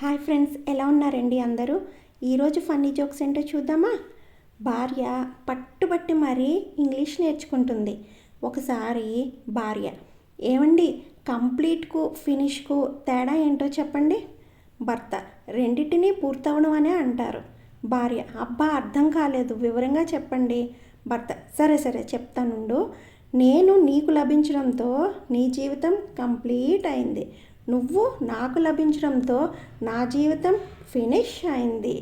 Hi friends, ఎలా ఉన్నారండి అందరూ? ఈరోజు ఫన్నీ జోక్స్ ఏంటో చూద్దామా? భార్య పట్టుబట్టి మరీ ఇంగ్లీష్ నేర్చుకుంటుంది. ఒకసారి భార్య, ఏమండి, కంప్లీట్కు ఫినిష్కు తేడా ఏంటో చెప్పండి. భర్త, రెండింటినీ పూర్తవడం అనే అంటారు. భార్య, అబ్బా అర్థం కాలేదు, వివరంగా చెప్పండి. భర్త, సరే సరే చెప్తానుండు. నేను నీకు లభించడంతో నీ జీవితం కంప్లీట్ అయింది. నువ్వు నాకు లభించడంతో నా జీవితం ఫినిష్ అయింది.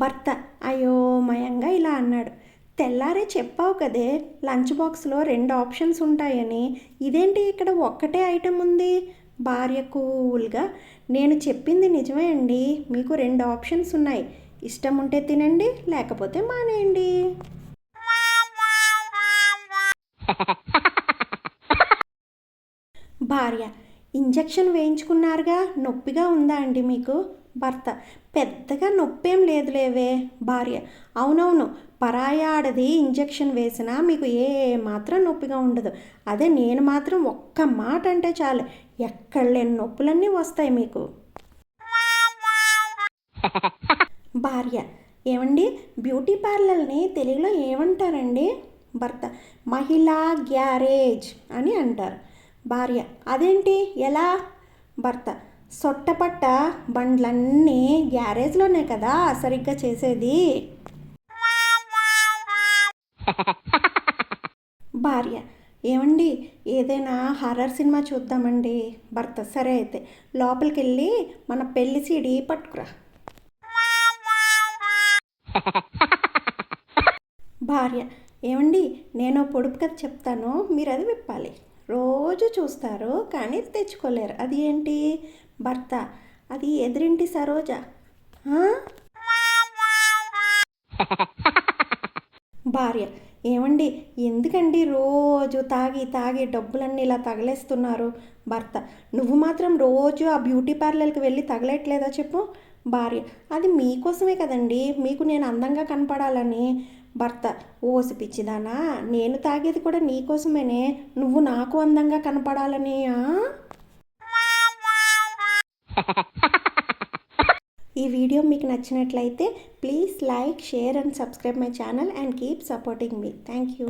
భర్త అయోమయంగా ఇలా అన్నాడు, తెల్లారే చెప్పావు కదే లంచ్ బాక్స్లో 2 ఆప్షన్స్ ఉంటాయని, ఇదేంటి ఇక్కడ ఒక్కటే ఐటెం ఉంది? భార్య కూల్గా, నేను చెప్పింది నిజమే అండి, మీకు 2 ఆప్షన్స్ ఉన్నాయి, ఇష్టం ఉంటే తినండి, లేకపోతే మానేయండి. భార్య, ఇంజెక్షన్ వేయించుకున్నారుగా, నొప్పిగా ఉందా అండి మీకు? భర్త, పెద్దగా నొప్పేం లేదులేవే. భార్య, అవునవును, పరాయి ఆడది ఇంజెక్షన్ వేసినా మీకు ఏ మాత్రం నొప్పిగా ఉండదు. అదే నేను మాత్రం ఒక్క మాట అంటే చాలు, ఎక్కడ లేని నొప్పులన్నీ వస్తాయి మీకు. భార్య, ఏమండి, బ్యూటీ పార్లర్ని తెలుగులో ఏమంటారండి? భర్త, మహిళా గ్యారేజ్ అని అంటారు. భార్య, అదేంటి, ఎలా? భర్త, సొట్టపట్ట బండ్లన్నీ గ్యారేజ్లోనే కదా సరిగ్గా చేసేది. భార్య, ఏమండి, ఏదైనా హర్రర్ సినిమా చూద్దామండి. భర్త, సరే అయితే లోపలికి వెళ్ళి మన పెళ్లి సీడీ పట్టుకురా. భార్య, ఏమండి, నేను పొడుపు కథ చెప్తాను, మీరు అది విప్పాలి. రోజు చూస్తారు కానీ తెచ్చుకోలేరు, అది ఏంటి? భర్త, అది ఎదురింటి సరోజ. భార్య, ఏమండి, ఎందుకండి రోజు తాగి తాగి డబ్బులన్నీ ఇలా తగలేస్తున్నారు? భర్త, నువ్వు మాత్రం రోజు ఆ బ్యూటీ పార్లర్కి వెళ్ళి తగలేట్లేదా చెప్పు? భార్య, అది మీకోసమే కదండి, మీకు నేను అందంగా కనపడాలని. భర్త, ఓసి పిచ్చిదానా, నేను తాగేది కూడా నీకోసమేనే, నువ్వు నాకు అందంగా కనపడాలని. ఈ వీడియో మీకు నచ్చినట్లయితే please like, share and subscribe my channel and keep supporting me. Thank you.